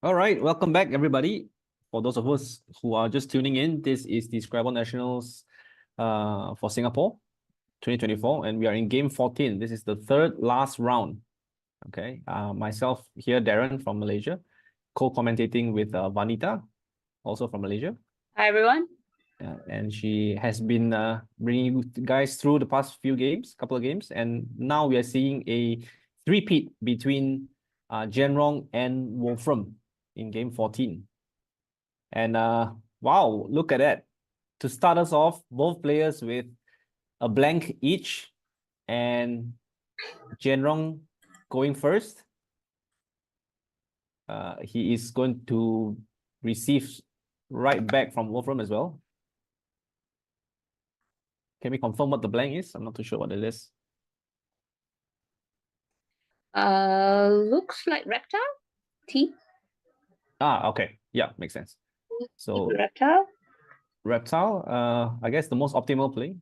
All right, welcome back, everybody. For those of us who are just tuning in, this is the Scrabble Nationals for Singapore 2024, and we are in game 14. This is the third last round. Okay, myself here, Darren from Malaysia, co-commentating with Vanita, also from Malaysia. Hi, everyone. And she has been bringing you guys through the past couple of games, and now we are seeing a three-peat between Jian Rong and Wolfram in game 14. And wow, look at that. To start us off, both players with a blank each, and Jian Rong going first. He is going to receive right back from Wolfram as well. Can we confirm what the blank is? I'm not too sure what it is. Looks like reptile. T. Okay. Yeah, makes sense. So Reptile. I guess the most optimal play.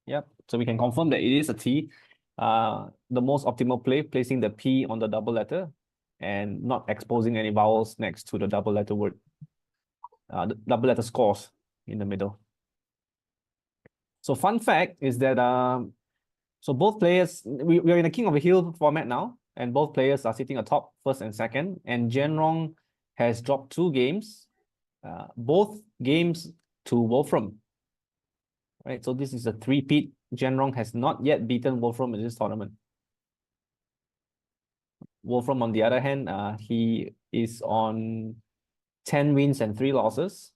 Yep. So we can confirm that it is a T. The most optimal play, placing the P on the double letter and not exposing any vowels next to the double letter word. The double letter scores in the middle. So fun fact is that so both players, we are in a King of the Hill format now, and both players are sitting atop first and second, and Jian Rong has dropped 2 games, both games to Wolfram. Right, so this is a three-peat. Jian Rong has not yet beaten Wolfram in this tournament. Wolfram, on the other hand, he is on 10 wins and 3 losses.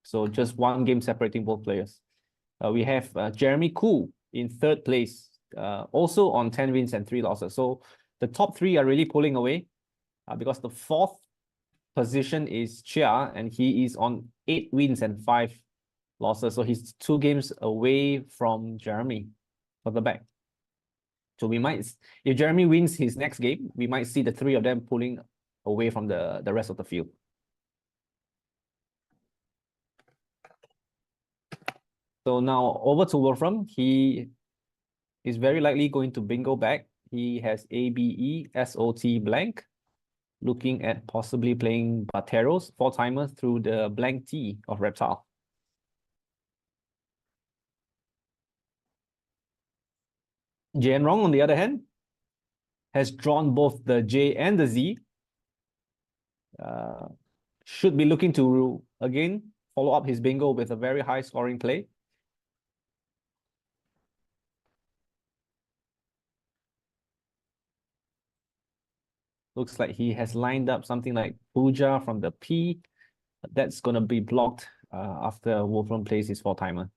So just 1 game separating both players. We have Jeremy Koo in 3rd place, also on 10 wins and 3 losses. So the top 3 are really pulling away because the 4th position is Chia, and he is on 8 wins and 5 losses. So he's 2 games away from Jeremy for the back. So we might, if Jeremy wins his next game, we might see the 3 of them pulling away from the rest of the field. So now over to Wolfram. He is very likely going to bingo back. He has ABESOT blank, looking at possibly playing Bateros 4-timer through the blank T of Reptile. Jian Rong, on the other hand, has drawn both the J and the Z. Should be looking to, again, follow up his bingo with a very high scoring play. Looks like he has lined up something like Puja from the P. That's going to be blocked after Wolfram plays his 4-timer.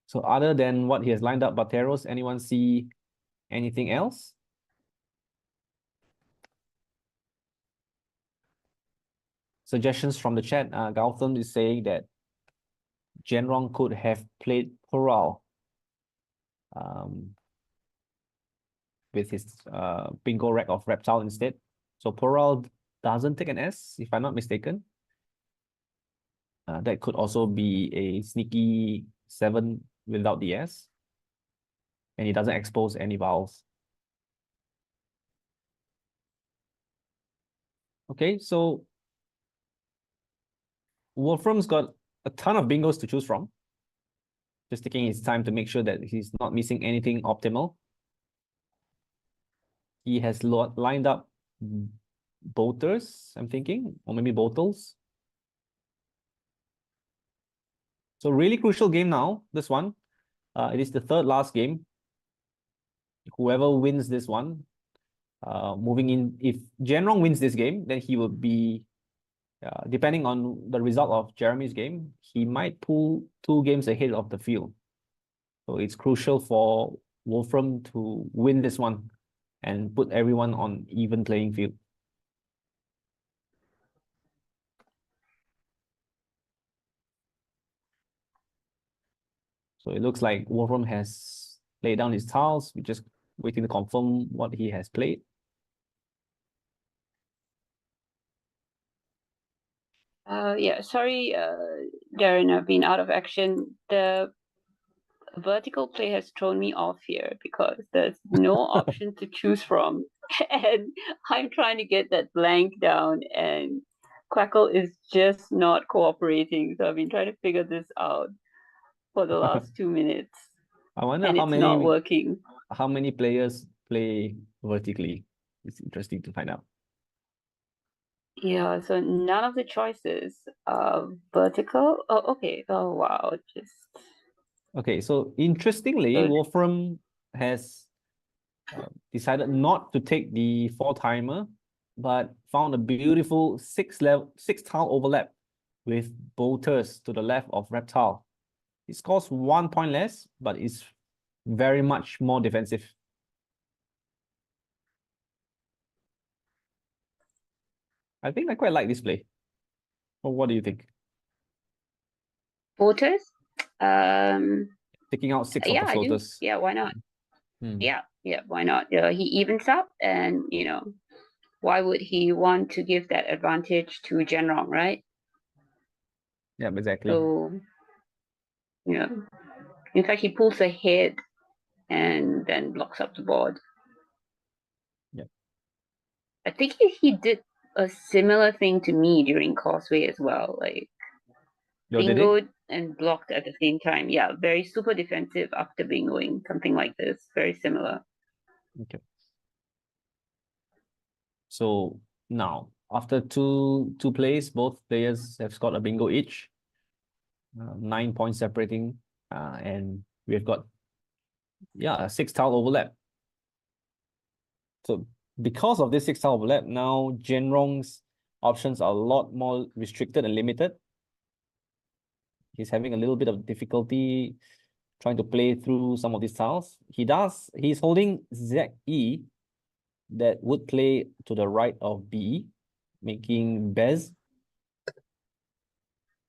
So other than what he has lined up, Bateros, anyone see anything else? Suggestions from the chat. Gautam is saying that Jian Rong could have played Coral with his bingo rack of Reptile instead. So Coral doesn't take an S, if I'm not mistaken. That could also be a sneaky 7 without the S. And it doesn't expose any vowels. Okay, so Wolfram's got a ton of bingos to choose from. Just taking his time to make sure that he's not missing anything optimal. He has lined up Bolters, I'm thinking, or maybe Bottles. So really crucial game now, this one. It is the 3rd last game. Whoever wins this one, moving in, if Jian Rong wins this game, then he will be, depending on the result of Jeremy's game, he might pull 2 games ahead of the field. So it's crucial for Wolfram to win this one and put everyone on even playing field. So it looks like Wolfram has laid down his tiles. We're just waiting to confirm what he has played. Yeah, sorry, Darren, I've been out of action. The vertical play has thrown me off here because there's no option to choose from. And I'm trying to get that blank down, and Quackle is just not cooperating. So I've been trying to figure this out for the last 2 minutes, I wonder and how it's not many working. players play vertically. It's interesting to find out. Yeah, so none of the choices are vertical. Oh, okay. Oh, wow. Just Okay, so interestingly, So- Wolfram has decided not to take the 4-timer, but found a beautiful 6-tile overlap with bolters to the left of Reptile. It scores 1 point less, but is very much more defensive. I think I quite like this play. Well, what do you think? voters. Taking out 6 of Yeah, the I do. floaters. Yeah, why not? Hmm. Yeah, why not? He evens up, and why would he want to give that advantage to Jian, right? Yeah, exactly. So, in fact, he pulls ahead and then blocks up the board. Yeah. I think he did a similar thing to me during Causeway as well, like Yo, did it? bingoed and blocked at the same time. Yeah, very super defensive after bingoing, something like this, very similar. Okay. So now, after two plays, both players have scored a bingo each. 9 points separating, and we've got a 6-tile overlap. So because of this 6-tile overlap, now Jian options are a lot more restricted and limited. He's having a little bit of difficulty trying to play through some of these tiles. He's holding ZE that would play to the right of BE, making Bez.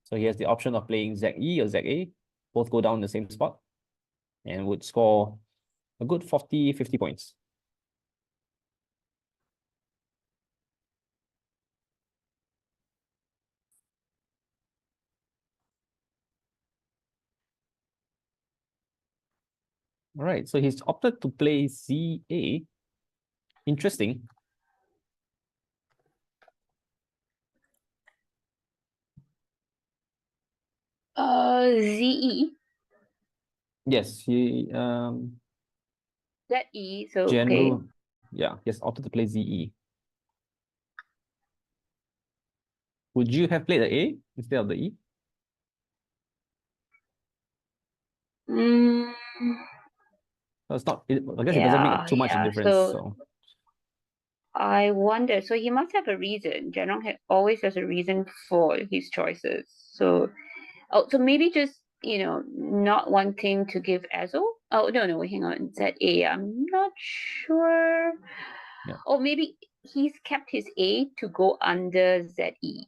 So he has the option of playing ZE or ZA, both go down in the same spot, and would score a good 40, 50 points. All right, so he's opted to play ZA. Interesting. ZE. Yes, he ZE, so general, okay. yeah, he has opted to play ZE. Would you have played the A instead of the E? Mm, No, it's not. I guess it doesn't make too much difference. So I wonder. So he must have a reason. Jian always has a reason for his choices. So, so maybe just not wanting to give Azo. Oh no, hang on. ZA. I'm not sure. yeah. Or maybe he's kept his A to go under ZE.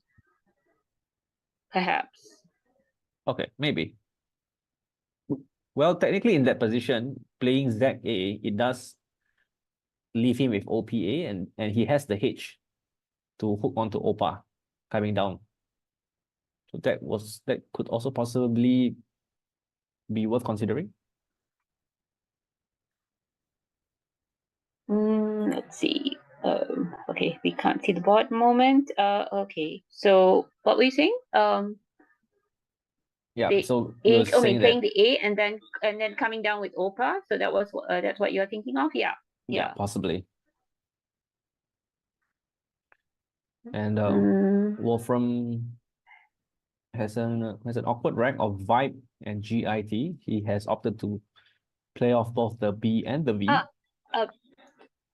Perhaps. Okay, maybe. Well, technically in that position, playing ZA, it does leave him with OPA, and he has the H to hook onto OPA coming down. So that could also possibly be worth considering. Let's see. Okay, we can't see the board moment. Okay. So what were you saying? Yeah, The so A, you were saying playing that, the A and then coming down with Opa. So that's what you're thinking of. Yeah. possibly. And Wolfram has an awkward rank of Vibe and GIT. He has opted to play off both the B and the V.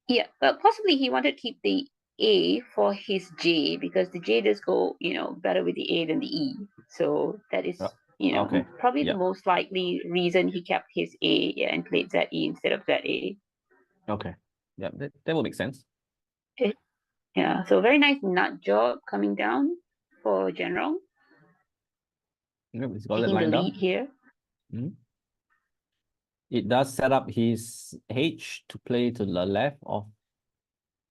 Yeah, but possibly he wanted to keep the A for his J because the J does go, better with the A than the E. So that is, Okay. probably Yeah. the most likely reason he kept his A, and played ZE instead of ZA. Okay. Yeah, that will make sense. Yeah, so very nice nut job coming down for Jian. Yep, he's got it Taking the lined up. lead here. It does set up his H to play to the left of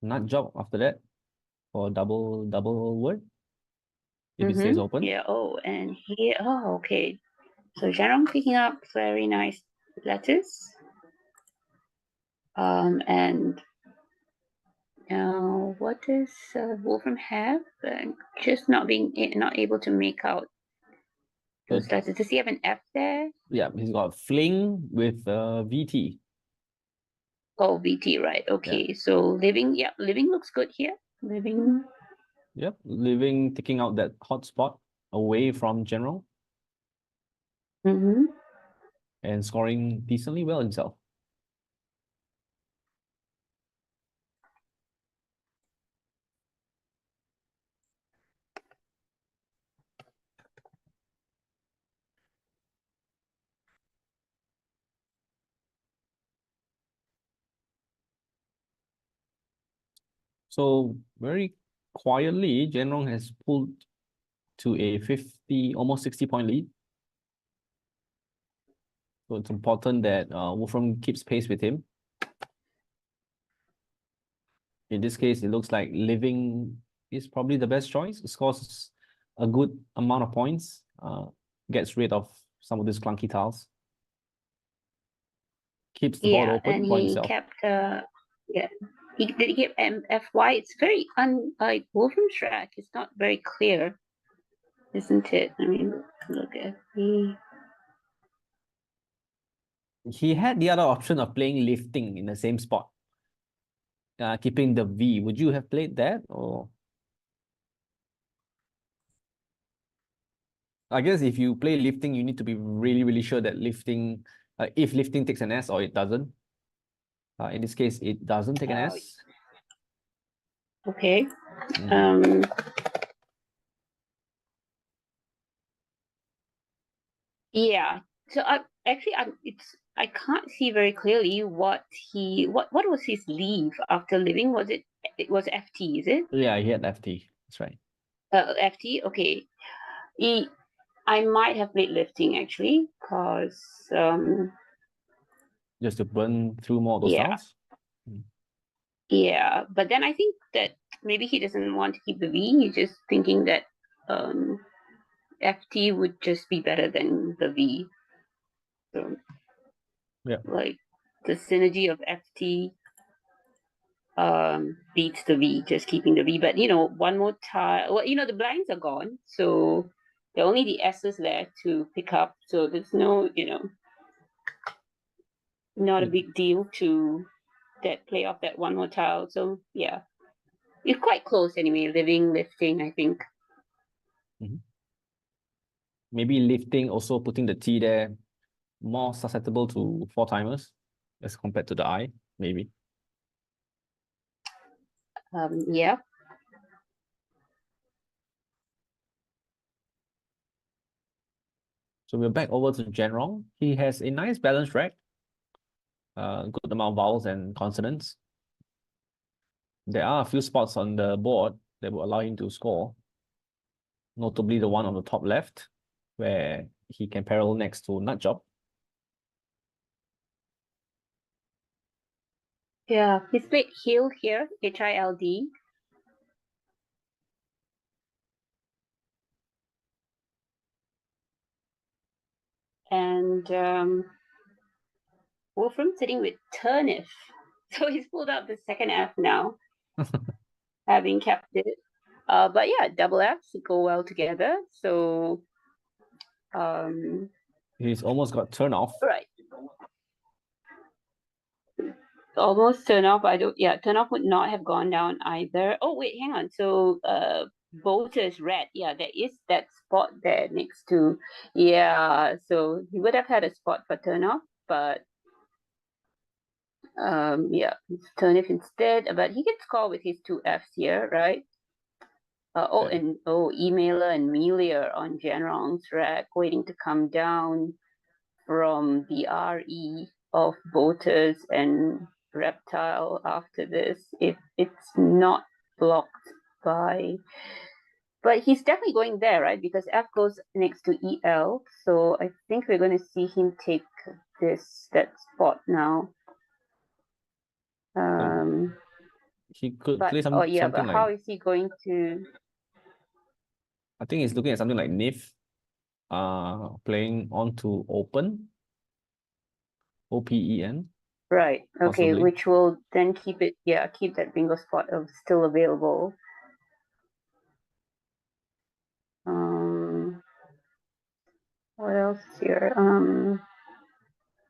nut job after that for double word if it stays open. Yeah. Oh, and here. Oh, okay. So Jian picking up very nice letters. And what does Wolfram have? Just not able to make out those letters. Does he have an F there? Yeah, he's got fling with VT. Oh, VT, right. Okay. Yeah. So living, yeah, living looks good here. Living. Yep, living, taking out that hot spot away from general Mm-hmm. and scoring decently well himself. So very quietly, Jian has pulled to a 50, almost 60-point lead. So it's important that Wolfram keeps pace with him. In this case, it looks like living is probably the best choice. It scores a good amount of points, gets rid of some of these clunky tiles. Keeps the board open and for he himself. kept yeah. He did keep FY. It's very like Wolfram's track. It's not very clear, isn't it? I mean, look at the. He had the other option of playing lifting in the same spot, keeping the V. Would you have played that, or? I guess if you play lifting, you need to be really, really sure that lifting, if lifting takes an S or it doesn't. In this case, it doesn't take an S. Okay. Yeah. So I can't see very clearly what was his leave after living. It was FT, is it? Yeah, he had FT. That's right. FT. Okay. I might have played lifting actually, because just to burn through more of those tiles. Yeah, but then I think that maybe he doesn't want to keep the V. He's just thinking that FT would just be better than the V. So yeah, like the synergy of FT beats the V, just keeping the V. But one more tile. Well, the blinds are gone, so there are only the S's there to pick up. So there's no, not a big deal to play off that one more tile. So yeah, it's quite close anyway. Living, lifting, I think. Maybe lifting, also putting the T there, more susceptible to 4-timers as compared to the I, maybe. Yeah. So we're back over to Rong. He has a nice balanced rack, good amount of vowels and consonants. There are a few spots on the board that will allow him to score, notably the one on the top left, where he can parallel next to nut job. Yeah, he's played Hild here, Hild. And Wolfram sitting with Turnif. So he's pulled out the second F now, having kept it. But yeah, double Fs go well together. So he's almost got turn off. Right. Almost turn off. Turn off would not have gone down either. Oh wait, hang on. So voters red. Yeah, there is that spot there next to. Yeah, so he would have had a spot for turn off, but yeah, turn if instead. But he can score with his two Fs here, right? Emailer and Melia on Jianrong's rack, waiting to come down from the RE of voters and reptile after this if it's not blocked by. But he's definitely going there, right? Because F goes next to EL, so I think we're going to see him take that spot now. He could play something but like. how is he going to? I think he's looking at something like Nif, playing onto open. OPEN. Right. Okay, Possibly. which will then keep it, keep that bingo spot still available. What else here?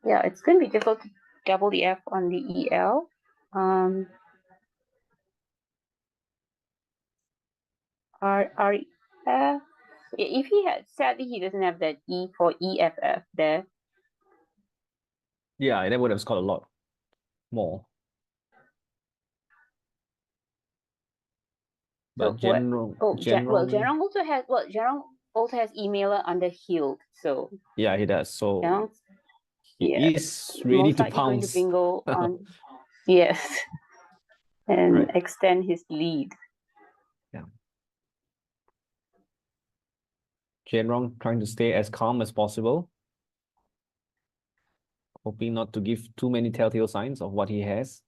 Yeah, it's going to be difficult to double the F on the EL. RF. If he had, sadly, he doesn't have that E for EFF there. Yeah, that would have scored a lot more. But So what? Jian Oh, Rong, Jian also has emailer under healed. So yeah, he does. So Jian, he is ready most to likely going to pounce. bingo on yes, and Right. extend his lead. Yeah. Jian Rong trying to stay as calm as possible, hoping not to give too many telltale signs of what he has.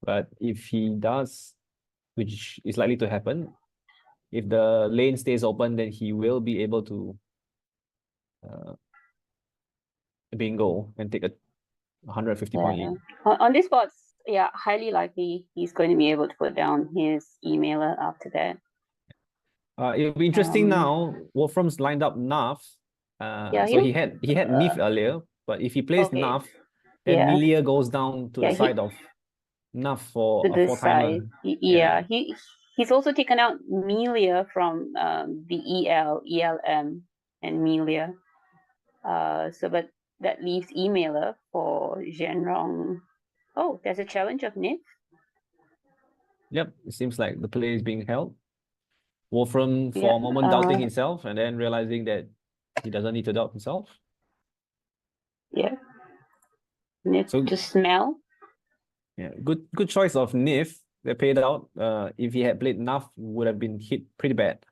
But if he does, which is likely to happen, if the lane stays open, then he will be able to bingo and take a 150 point lead. On this spot, yeah, highly likely he's going to be able to put down his emailer after that. It'll be interesting now. Wolfram's lined up Naf. Yeah, So he had Nif earlier, but if he plays okay. Naf, then Yeah. Milia goes down to the side of Naf for To a this four-timer. side. Yeah, he's also taken out Melia from the ELM, and Melia. But that leaves emailer for Zhenrong. Oh, there's a challenge of Nif. Yep, it seems like the play is being held. Wolfram for a moment doubting himself and then realizing that he doesn't need to doubt himself. Yeah. Nif So to smell. yeah, good choice of Nif that paid out. If he had played Naf, would have been hit pretty bad.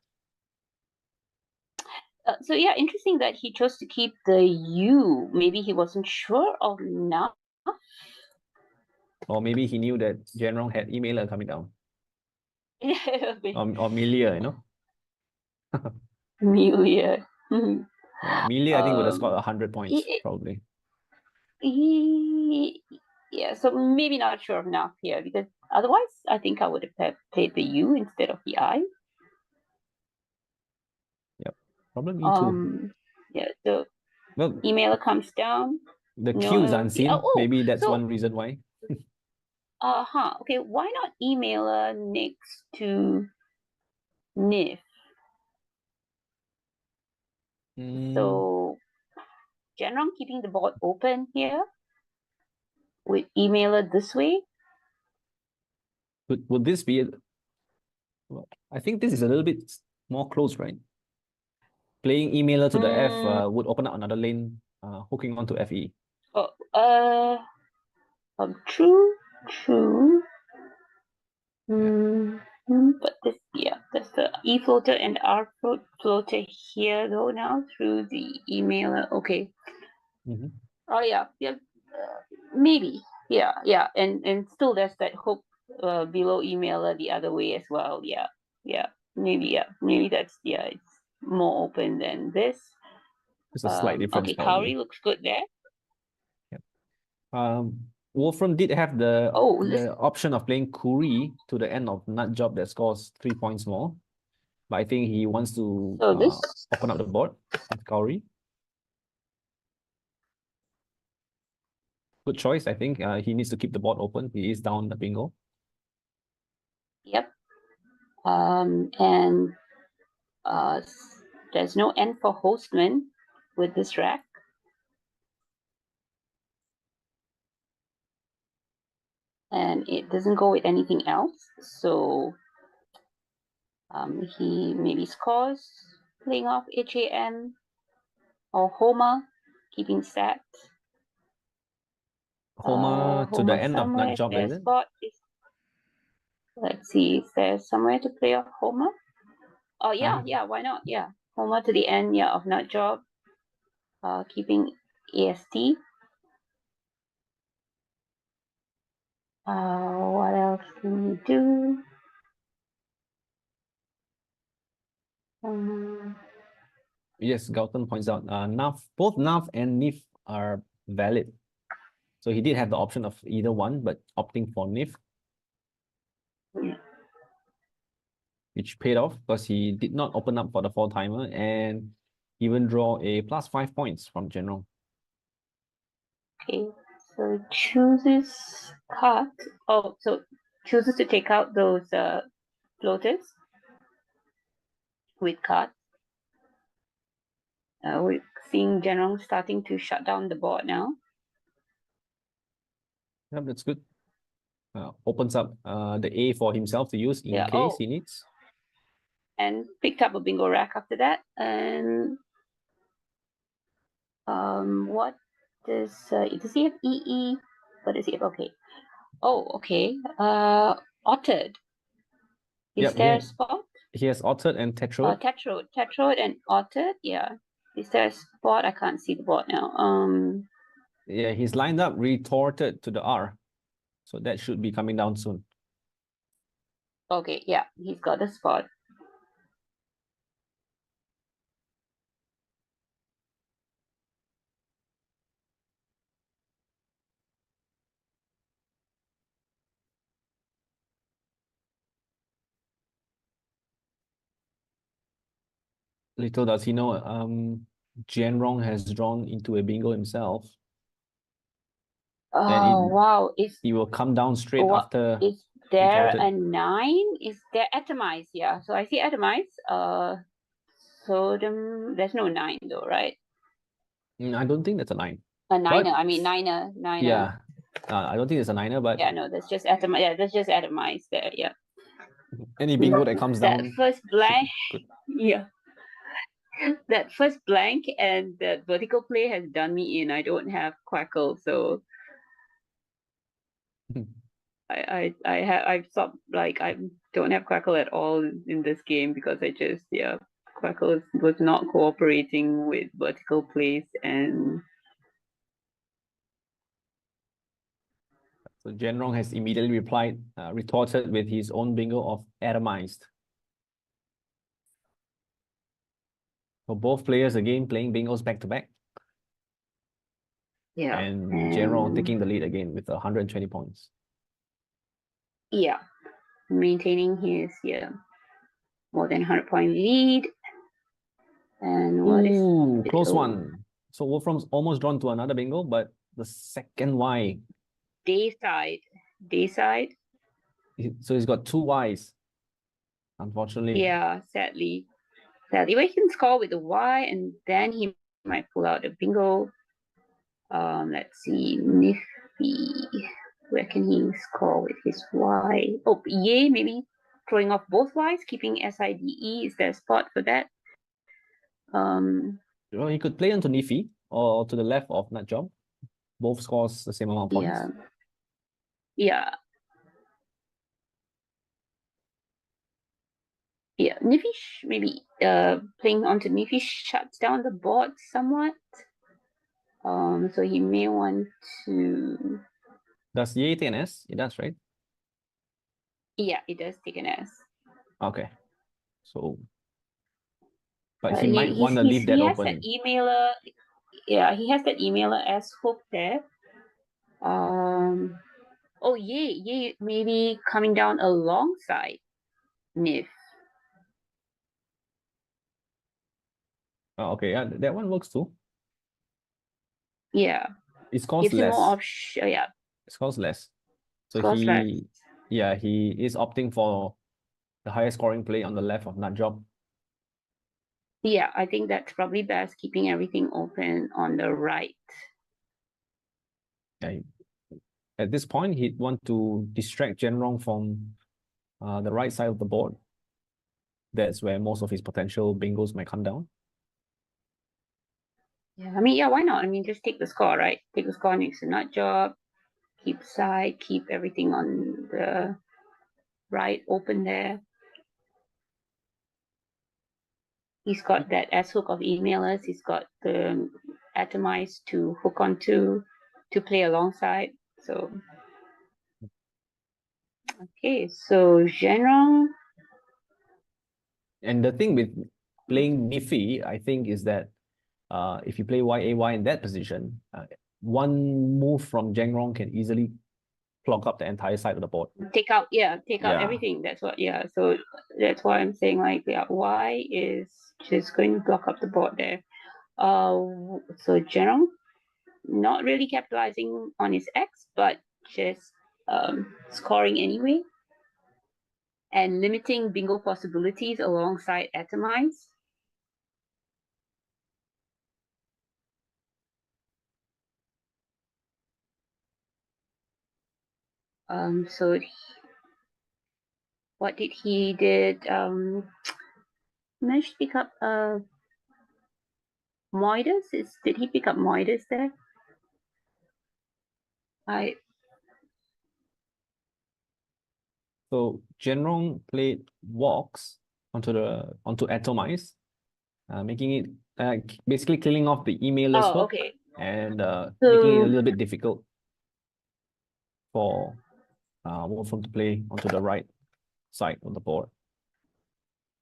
So yeah, interesting that he chose to keep the U. Maybe he wasn't sure of Naf. Or maybe he knew that Jian had emailer coming down. Or Milia, you know. Melia. Yeah, Milia, I think would have scored 100 points, probably. Yeah, so maybe not sure enough here, because otherwise I think I would have played the U instead of the I. Yep, problem E2. Yeah, so Well, emailer comes down. the Q is unseen. Maybe that's one reason why. Okay, why not emailer next to Nif? So Jian keeping the board open here with emailer this way. Would this be? Well, I think this is a little bit more close, right? Playing emailer to the F would open up another lane, hooking onto FE. True. But that's the E floater and R floater here though now through the emailer. Okay. Oh yeah, maybe. Yeah, and still there's that hook below emailer the other way as well. Maybe that's it's more open than this. It's a slight difference. Okay, Kaori looks good there. Yep. Wolfram did have the option of playing Kuri to the end of nut job that scores 3 points more, but I think he wants to open up the board with Kaori. Good choice, I think. He needs to keep the board open. He is down the bingo. Yep. And there's no end for Hostman with this rack. And it doesn't go with anything else. So he maybe scores playing off HAM or Homa, keeping set. Homa to the end of nut job, is it? Let's see, is there somewhere to play off Homa? Oh yeah, why not? Yeah. Homa to the end, of nut job. Keeping AST. What else can we do? Yes, Gautam points out, both Nav and Nif are valid. So he did have the option of either one, but opting for Nif, which paid off because he did not open up for the 4-timer and even draw a +5 points from General. Okay, so chooses cut. Oh, so chooses to take out those floaters with cut. We're seeing General starting to shut down the board now. Yep, that's good. Opens up the A for himself to use in case he needs. And picked up a bingo rack after that. And what does he have EE? What does he have? Okay. Oh, okay. Ottered. Is there a spot? He has Ottered and Tetrode. Tetrode and Ottered, yeah. Is there a spot? I can't see the board now. Yeah, he's lined up retorted to the R. So that should be coming down soon. Okay, yeah, he's got the spot. Little does he know, Jian Rong has drawn into a bingo himself. Oh, wow. He will come down straight after. Is there retorted. a 9? Is there atomized? Yeah, so I see atomized. So there's no 9 though, right? I don't think that's a 9. A niner, I mean niner. Yeah, I don't think it's a 9er, but yeah, no, that's just atomized. Yeah, that's just atomized there. Yeah. any bingo that comes down. That first blank, yeah. That first blank and that vertical play has done me in. I don't have Quackle, so I've stopped, like, I don't have Quackle at all in this game because I just, Quackle was not cooperating with vertical plays. And so Jian Rong has immediately retorted with his own bingo of atomized. So both players again playing bingos back to back. yeah, And Jian Rong taking the lead again with 120 points. Yeah, maintaining his more than 100-point lead. And what is close one. So Wolfram's almost drawn to another bingo, but the second Y. Dayside. So he's got 2 Ys, unfortunately. Yeah, sadly. Well, he can score with the Y, and then he might pull out a bingo. Let's see, Nifty. Where can he score with his Y? Oh, yay, maybe throwing off both Ys, keeping SIDE. Is there a spot for that? Well, he could play onto Nifty or to the left of Nutjob. Both scores the same amount of points. Yeah. Yeah, Nifty maybe playing onto Nifty shuts down the board somewhat. So he may want to. Does Ye take an S? It does, right? Yeah, it does take an S. Okay. So, but he might want to leave that open. That emailer, he has that emailer S hook there. Oh, Ye maybe coming down alongside Nif. Oh, okay, yeah, that one works too. Yeah. It scores less. More It scores less. So he is opting for the highest scoring play on the left of Nutjob. Yeah, I think that's probably best, keeping everything open on the right. Yeah, at this point, he'd want to distract Jian Rong from the right side of the board. That's where most of his potential bingos might come down. Yeah, I mean, why not? I mean, just take the score, right? Take the score next to Nutjob, keep side, keep everything on the right open there. He's got that S hook of emailers. He's got the atomized to hook onto to play alongside. So, okay, so Jian Rong. And the thing with playing Nifty, I think, is that if you play YAY in that position, one move from Rong can easily clog up the entire side of the board. Take out Yeah. everything. That's what, so that's why I'm saying, like, Y is just going to block up the board there. So Jian not really capitalizing on his X, but just scoring anyway and limiting bingo possibilities alongside atomize. So what did he did? Managed to pick up Moidas. Did he pick up Moidas there? So Rong played walks onto atomize, making it basically killing off the emailer's hook, okay. and So, making it a little bit difficult for Wolfram to play onto the right side of the board.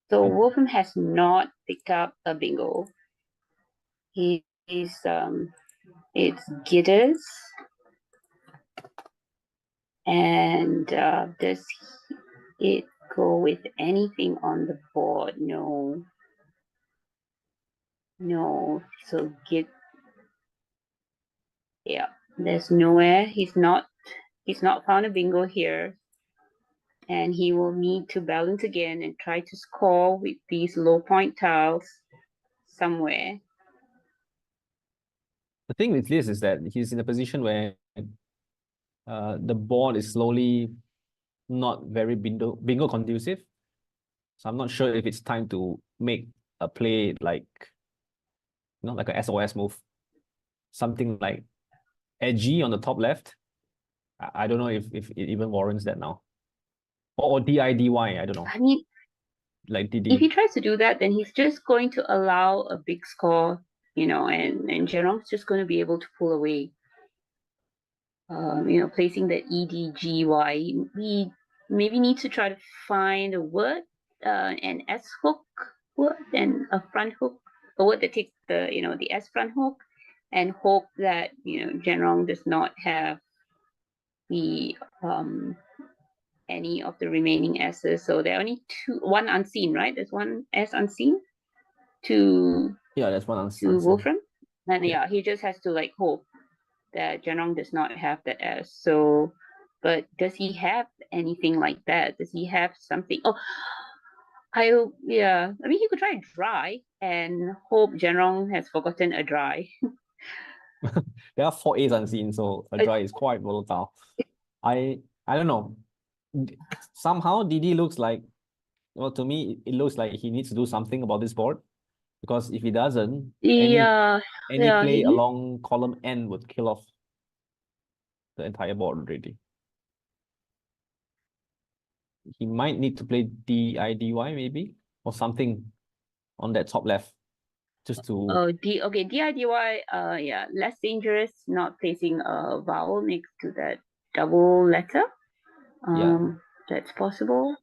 So Wolfram has not picked up a bingo. He's it's Gitters. And does it go with anything on the board? No. So there's nowhere. He's not found a bingo here. And he will need to balance again and try to score with these low point tiles somewhere. The thing with this is that he's in a position where the board is slowly not very bingo conducive. So I'm not sure if it's time to make a play like, like a SOS move. Something like edgy on the top left. I don't know if it even warrants that now. Or DIDY, I don't know. I mean, like if he tries to do that, then he's just going to allow a big score, and Jian's just going to be able to pull away. Placing the EDGY, we maybe need to try to find a word, an S hook word and a front hook, a word that takes the S front hook, and hope that Jian does not have the any of the remaining S's. So there are only one unseen, right? There's one S unseen to there's one to Wolfram, and he just has to hope that Jian does not have that S. So, but does he have anything like that? Does he have something? Oh, I mean, he could try dry and hope Jian has forgotten a dry. There are 4 A's unseen, so a dry is quite volatile. I don't know. Somehow DD looks like, well, to me, it looks like he needs to do something about this board, because if he doesn't, any play along column N would kill off the entire board already. He might need to play DIDY maybe, or something on that top left, just to DIDY, less dangerous, not placing a vowel next to that double letter. That's possible.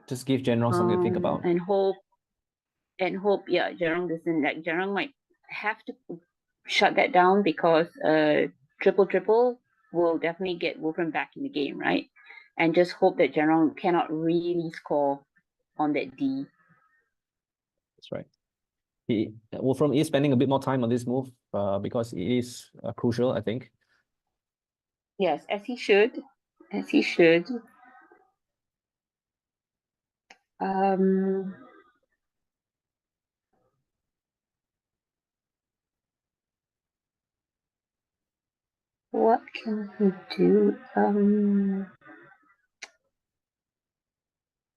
Just give Jian something to think about. And hope Jian doesn't, Jian might have to shut that down, because triple will definitely get Wolfram back in the game, right? And just hope that Jian cannot really score on that D. That's right. Wolfram is spending a bit more time on this move because it is crucial, I think. Yes, as he should. What can he do?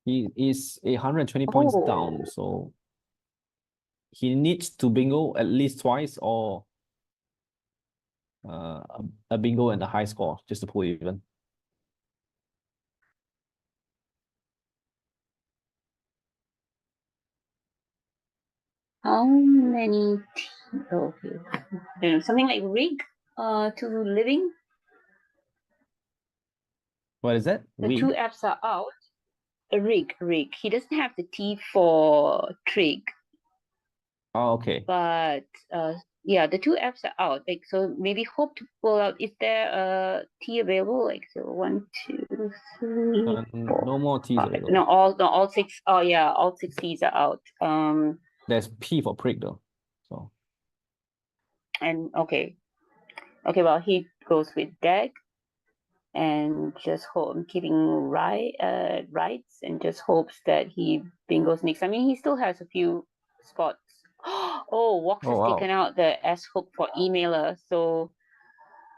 He is 120 points down, so he needs to bingo at least twice, or a bingo and a high score just to pull even. How many? Something like rig to living. What is that? The 2 F's are out. A rig. He doesn't have the T for trig. Oh, okay. But yeah, the two Fs are out. Like, so maybe hope to pull out. Is there a T available? Like, so 1, 2, 3, 4, No more T's 5. available. No, all 6. Oh yeah, all 6 T's are out. There's P for prick though. So And okay, well, he goes with deck and just hope keeping rights and just hopes that he bingos next. I mean, he still has a few spots. Oh, Wox oh has wow. taken out the S hook for emailer, so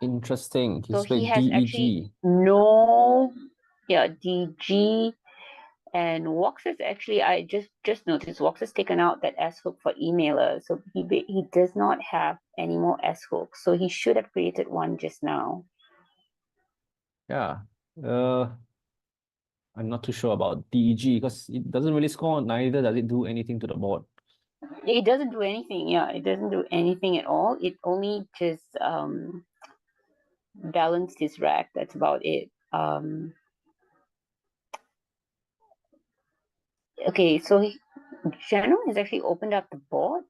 Interesting. so He's he played has actually DEG. no, yeah, DG. And Wox has actually, I just noticed, Wox has taken out that S hook for emailer, so he does not have any more S hooks, so he should have created one just now. Yeah. I'm not too sure about DEG because it doesn't really score, neither does it do anything to the board. It doesn't do anything. Yeah, it doesn't do anything at all. It only just balanced his rack. That's about it. Okay, so Jian has actually opened up the board.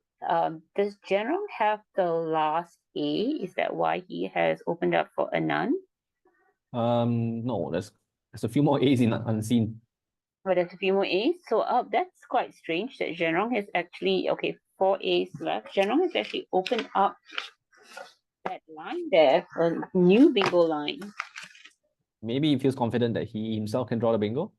Does Jian have the last A? Is that why he has opened up for a none? No, there's a few more A's in unseen. But there's a few more A's. So that's quite strange that Jian has actually, okay, 4 A's left. Jian has actually opened up that line there, a new bingo line. Maybe he feels confident that he himself can draw the bingo.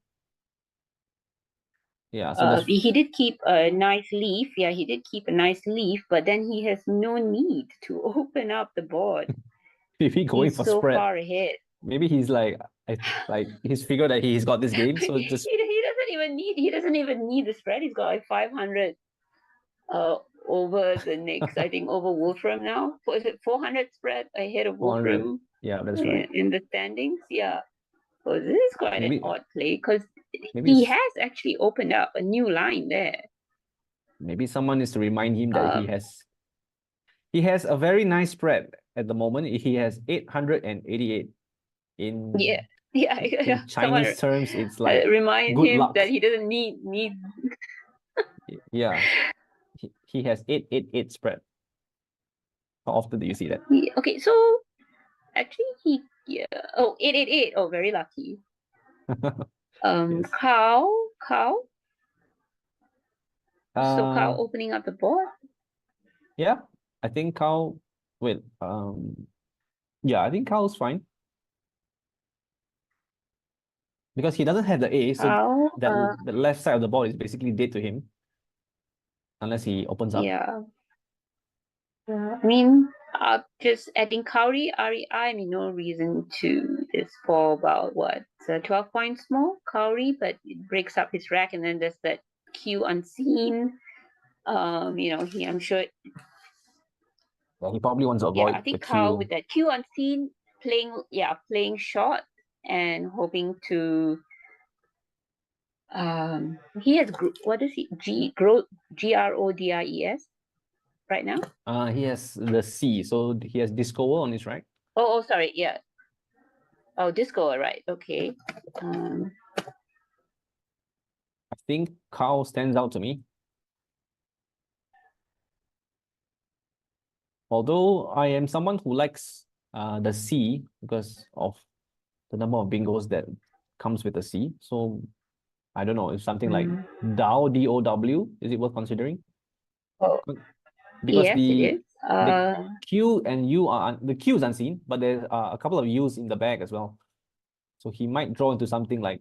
Yeah, so he did keep a nice leaf. Yeah, he did keep a nice leaf, but then he has no need to open up the board. maybe going He's for so spread. far ahead. Maybe he's like he's figured that he's got this game, so just He doesn't even need the spread. He's got like 500 over the next, I think, over Wolfram now. Is it 400 spread ahead of 400. Wolfram Yeah, that's right. in the standings? Yeah. So this is quite an Maybe odd play because maybe he has actually opened up a new line there. maybe someone needs to remind him that Um, he has a very nice spread at the moment. He has 888 yeah, in yeah. Someone Chinese terms. It's like remind good him that luck. he doesn't need. Yeah, he has 888 spread. How often do you see that? Okay, so actually yeah. Oh, 888. Oh, very lucky. Yes. Cow. So cow Uh, opening up the board. yeah, I think Cow. Wait. Yeah, I think Cow's fine because he doesn't have the A, so Cow. that the left side of the board is basically dead to him unless he opens up. Yeah. I mean, just adding Kauri, REI, I mean, no reason to just fall about what, 12 points more, Kauri, but it breaks up his rack, and then there's that Q unseen. I'm sure, Yeah, he probably wants to yeah, avoid I the think Kyle Q. with that Q unseen, playing short and hoping to, he has, what is he, GRODRES right now? He has the C, so he has Discover on his right. Oh, sorry, yeah. Oh, Disco, right, okay. I think Cow stands out to me. Although I am someone who likes the C because of the number of bingos that comes with the C. So I don't know if something like DOW, DOW, is it worth considering? Oh, Because yes, it is. the Q and U the Q is unseen, but there's a couple of U's in the bag as well. So he might draw into something like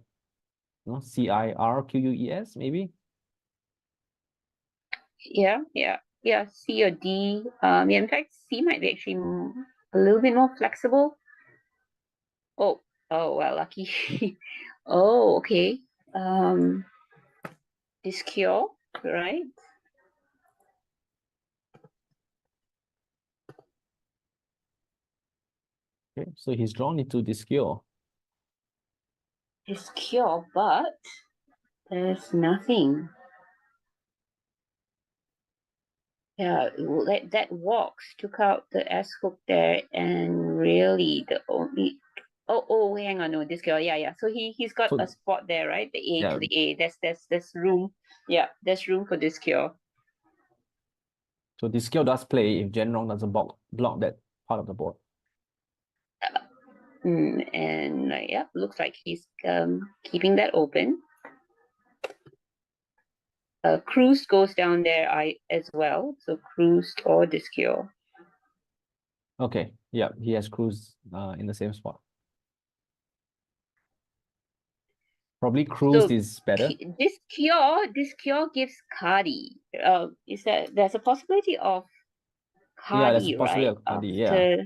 CIRQUES maybe. Yeah, C or D. Yeah, in fact, C might be actually a little bit more flexible. Oh, well, lucky. Oh, okay. This cure, right? Okay, so he's drawn into this cure. This cure, but there's nothing. Yeah, that Wox took out the S hook there, and really the only. Oh, hang on, no, this girl, yeah. So he's got a spot there, right? The A Yeah. to the A. There's room. Yeah, there's room for this cure. So this skill does play if Jian doesn't block that part of the board. And yeah, looks like he's keeping that open. Cruise goes down there as well. So cruised or discure. Okay, yeah, he has cruise in the same spot. Probably cruised So is better. Discure gives Cardi. Is that there's a possibility of Yeah, there's a Cardi, possibility right? of Cardi, yeah. After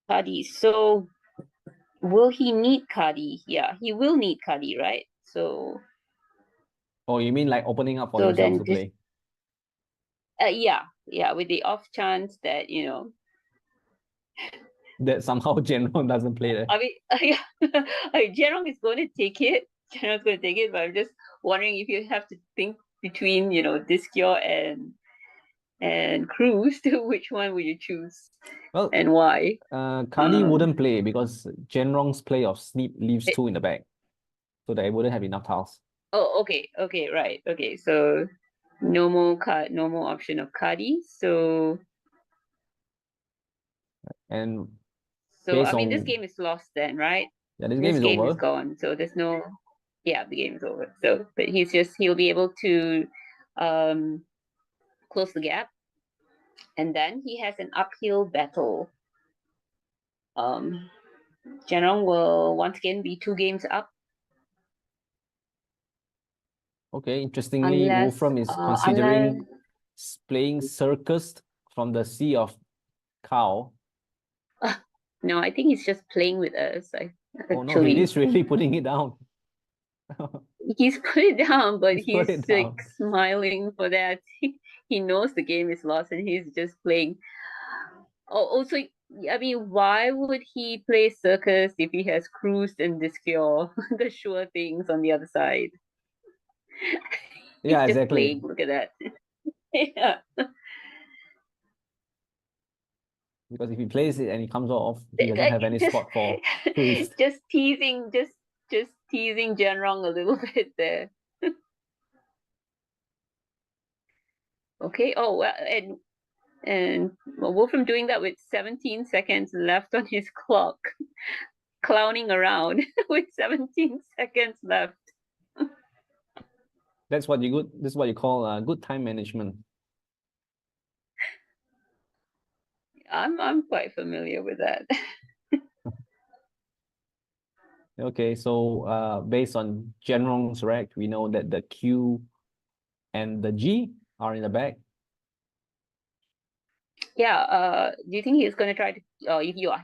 Cardi. So will he need Cardi? Yeah, he will need Cardi, right? So Oh, you mean like opening up for so himself then to play? yeah, with the off chance that That somehow Jian doesn't play there. I mean, yeah, Jian is going to take it. Jian's going to take it, but I'm just wondering if you have to think between, Discure and Cruise, which one would you choose? Well, and why? Cardi wouldn't play because Jian's play of Sneak leaves 2 in the back. So they wouldn't have enough tiles. Oh, okay, right. Okay, so no more option of Cardi. So And I mean, this game is lost then, right? Yeah, this This game is over. gone. So there's no, yeah, the game is over. So, but he'll be able to close the gap. And then he has an uphill battle. Jian will once again be 2 games up. Okay, interestingly, Wolfram is considering playing Circus from the Sea of Cow. No, I think he's just playing with us. Oh no, he is really putting it down. He's put it down, but He's put it down. like smiling for that. He knows the game is lost and he's just playing. Oh, also, I mean, why would he play Circus if he has Cruised and Discure, the sure things on the other side? He's Yeah, just exactly. playing. Look at that. Yeah. Because if he plays it and he comes off, he doesn't have any spot for Cruise. Just teasing Jian a little bit there. Okay. Oh well, and Wolfram doing that with 17 seconds left on his clock, clowning around with 17 seconds left. This is what you call good time management. I'm quite familiar with that. Okay, so based on Jian's rec, we know that the Q and the G are in the back. Yeah, do you think he's going to try to,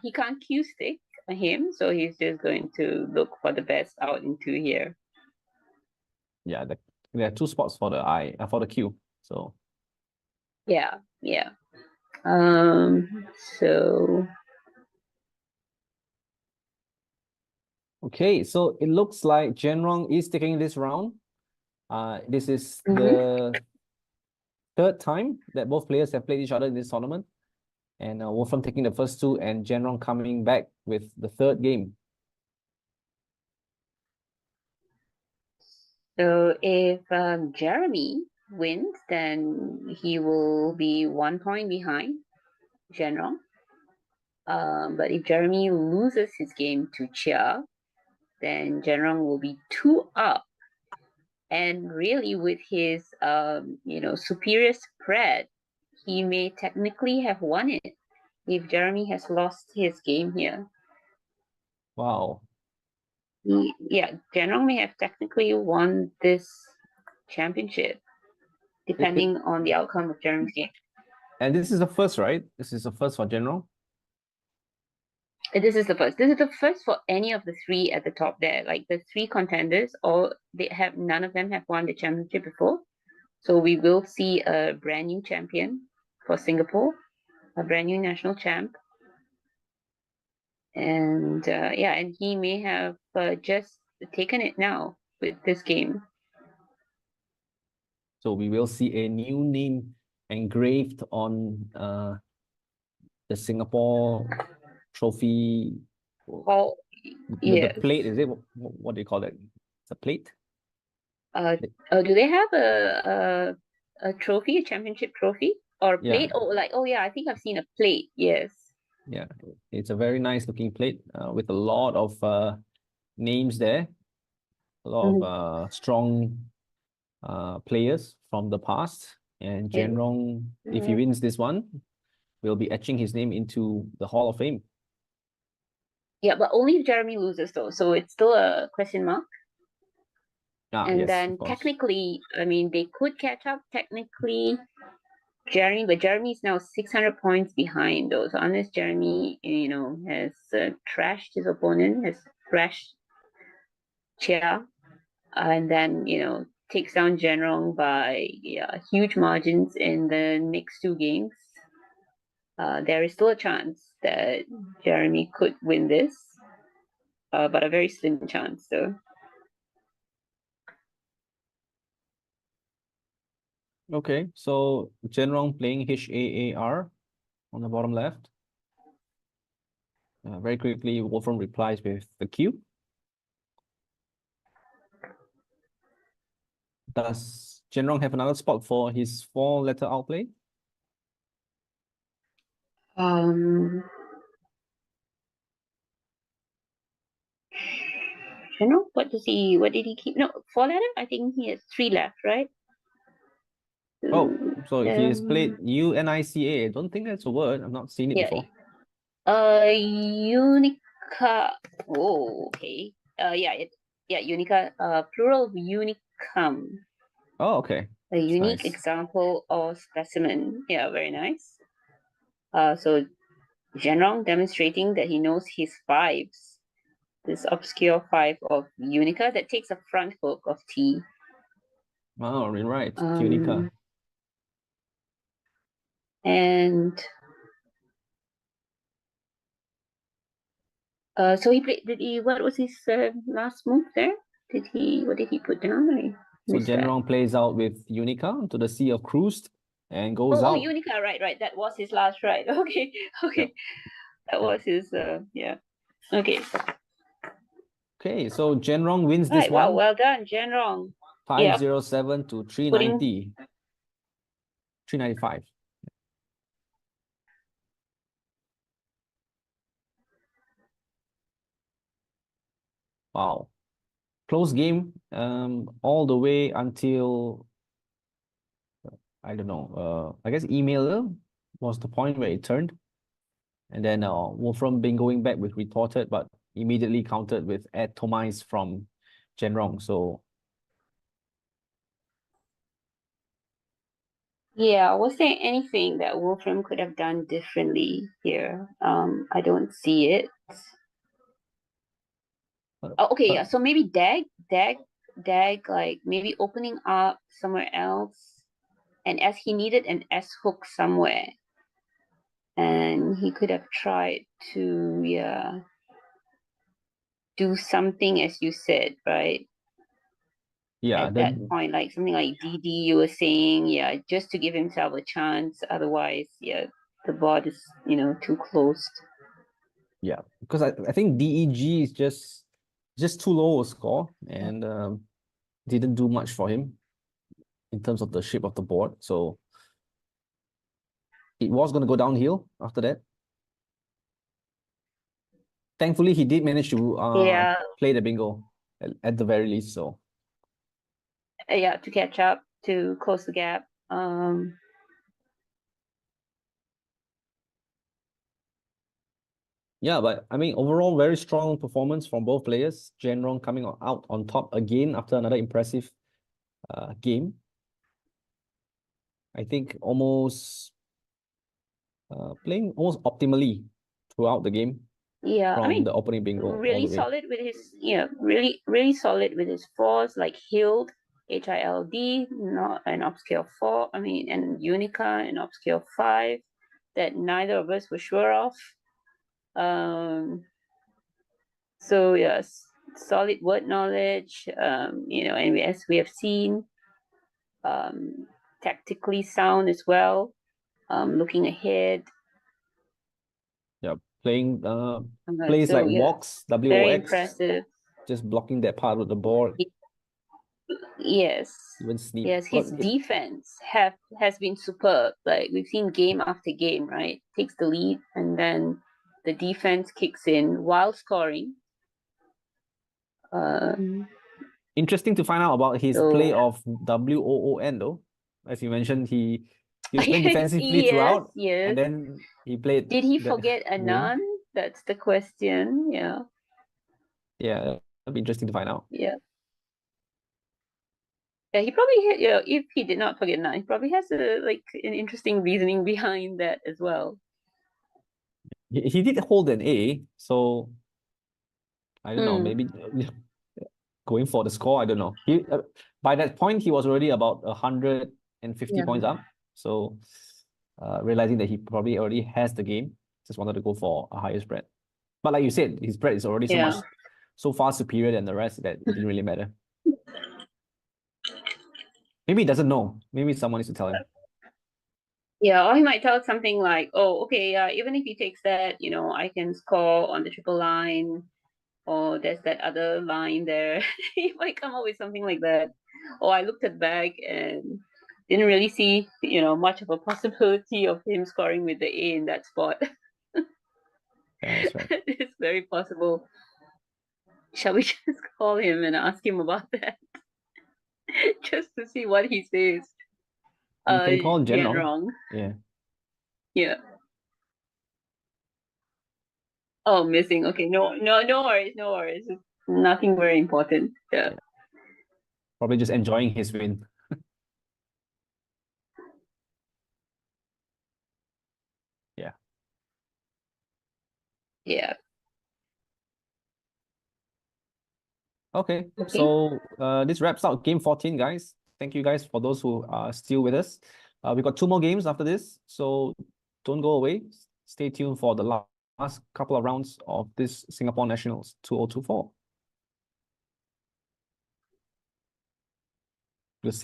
he can't Q stick him, so he's just going to look for the best out into here. Yeah, there are 2 spots for the Q. So yeah. So okay, so it looks like Jian is taking this round. This is the 3rd time that both players have played each other in this tournament. And Wolfram taking the first 2 and Jian coming back with the 3rd game. So if Jeremy wins, then he will be 1 point behind Jian. But if Jeremy loses his game to Chia, then Jian will be 2 up. And really, with his superior spread, he may technically have won it if Jeremy has lost his game here. Wow. Jian may have technically won this championship, depending on the outcome of Jeremy's game. And this is the first, right? This is the first for Jian. This is the first. This is the first for any of the 3 at the top there. Like the 3 contenders, none of them have won the championship before. So we will see a brand new champion for Singapore, a brand new national champ. And and he may have just taken it now with this game. So we will see a new name engraved on the Singapore trophy. Oh, the plate, is it? What do you call that? It's a plate? Do they have a trophy, a championship trophy? Or a Yeah. plate? Oh, like, oh yeah, I think I've seen a plate. Yes. Yeah, it's a very nice looking plate with a lot of names there, a lot of Mhm. strong players from the past. And Yeah. Jian Rong, if he wins this one, will be etching his name into the Hall of Fame. Yeah, but only if Jeremy loses though, so it's still a question mark. Ah, And yes, then of course. technically, I mean, they could catch up technically, Jeremy, but Jeremy's now 600 points behind though. So unless Jeremy, has trashed his opponent, has thrashed Chia, and then, takes down Zhenrong by huge margins in the next two games, there is still a chance that Jeremy could win this, but a very slim chance though. Okay, so Zhenrong playing HAAR on the bottom left. Very quickly, Wolfram replies with the Q. Does Zhenrong have another spot for his 4-letter outplay? What did he keep? No, 4 letter? I think he has 3 left, right? Oh, so he has played UNICA. I don't think that's a word. I've not seen it yeah. before. Unica. Oh, okay. Unica. Plural of unicum. Oh, okay. A unique nice. example or specimen. Yeah, very nice. So Zhenrong demonstrating that he knows his fives. This obscure 5 of Unica that takes a front hook of T. Oh, right. Tunica. And so he played. What was his last move there? What did he put down? I So missed that. Zhenrong plays out with Unica to the Sea of Crust and goes Oh, out. Unica, right. That was his last right. Okay. Yep. That was his, yeah. Okay. Okay, so Zhenrong wins this Right, wow, one. well done, Zhenrong. 507 to 390. 395. Wow. Close game all the way until I don't know. I guess emailer was the point where it turned. And then Wolfram been going back with retorted, but immediately countered with add Tomise from Zhenrong. So Yeah, was there anything that Wolfram could have done differently here? I don't see it. Oh, okay, yeah. So maybe Dag, like maybe opening up somewhere else, and as he needed an S hook somewhere, and he could have tried to do something as you said, right? yeah, At that point, like something like DD you were saying, yeah, just to give himself a chance. Otherwise, yeah, the board is too closed. Yeah, because I think DEG is just too low a score and didn't do much for him in terms of the shape of the board. So it was going to go downhill after that. Thankfully, he did manage to play the bingo at the very least. So yeah, to catch up, to close the gap. yeah, but I mean, overall, very strong performance from both players. Zhenrong coming out on top again after another impressive game. I think almost playing almost optimally throughout the game. Yeah, from I mean, the opening bingo all really the way. solid with his, really solid with his fours, like Hild, HILD, not an upscale 4. I mean, and Unica, an upscale 5 that neither of us were sure of. So yes, solid word knowledge. And as we have seen, tactically sound as well. Looking ahead. Yeah, playing plays like yeah, Wox, very WOX, impressive. just blocking that part of the board. Yes. Even sleep. Yes, Well, his defense has been superb. Like we've seen game after game, right? Takes the lead and then the defense kicks in while scoring. interesting to find out about his So play of WOON though. As you mentioned, he was playing defensively yes, throughout, yes. and then he played. Did he the forget a wing. nun? That's the question. Yeah. Yeah, that'd be interesting to find out. Yeah. Yeah, he probably you know, if he did not forget nine, he probably has an interesting reasoning behind that as well. He did hold an A, so I don't know, maybe going for the score, I don't know. He by that point he was already about 150 Yeah. points up. So realizing that he probably already has the game, just wanted to go for a higher spread. But like you said, his spread is already Yeah. so far superior than the rest that it didn't really matter. Maybe he doesn't know. Maybe someone needs to tell him. Yeah, or he might tell something like, "Oh, okay, even if he takes that, you know, I can score on the triple line, or there's that other line there." He might come up with something like that. Or I looked at back and didn't really see, you know, much of a possibility of him scoring with the A in that spot. Yeah, that's right. It's very possible. Shall we just call him and ask him about that? Just to see what he says. You can call Jian Rong. Rong. Yeah. Yeah. Oh, missing. Okay, no worries, no worries. It's nothing very important. Yeah. Yeah. Probably just enjoying his win. Yeah. Yeah. Okay. Okay. So this wraps up game 14, guys. Thank you guys for those who are still with us. We got 2 more games after this, so don't go away. Stay tuned for the last couple of rounds of this Singapore Nationals 2024. We'll see